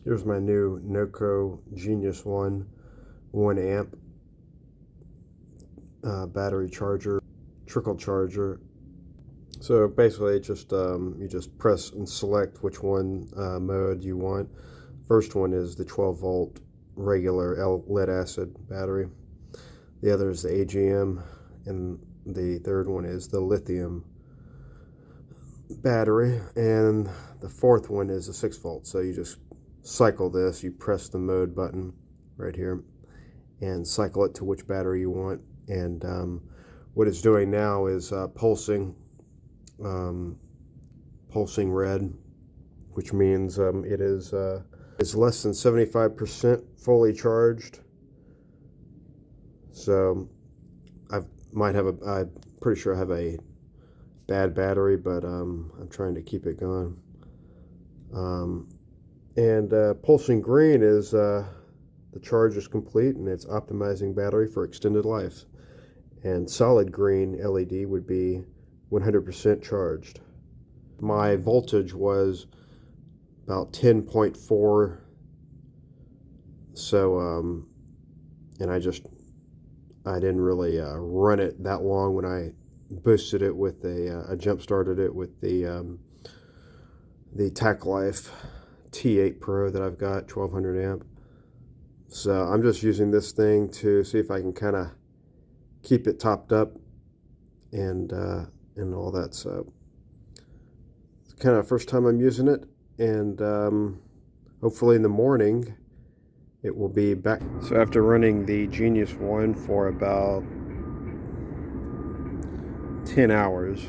Here's my new Noco Genius1 1 amp battery charger, trickle charger. So basically just you just press and select which one mode you want. First one is the 12 volt regular lead acid battery. The other is the AGM, and the third one is the lithium battery, and the fourth one is a 6 volt. So you just cycle this, you press the mode button right here and cycle it to which battery you want. And what it's doing now is pulsing red, which means it's less than 75% fully charged. So I'm pretty sure I have a bad battery, but I'm trying to keep it going. And pulsing green is the charge is complete and it's optimizing battery for extended life. And solid green LED would be 100% charged. My voltage was about 10.4, so and I didn't really run it that long when I boosted it with I jump started it with the Tac Life T8 Pro that I've got, 1200 amp. So I'm just using this thing to see if I can kind of keep it topped up and all that. So it's kind of the first time I'm using it, and hopefully in the morning it will be back. So after running the Genius1 for about 10 hours,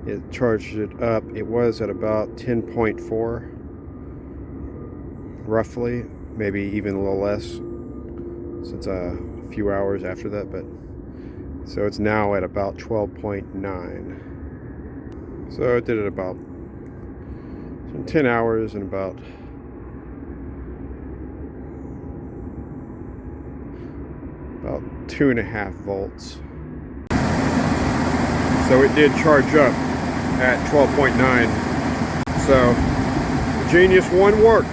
it charged it up. It was at about 10.4 roughly, maybe even a little less since a few hours after that, but so it's now at about 12.9. So it did it about 10 hours and about about 2.5 volts. So it did charge up at 12.9. So Genius1 worked.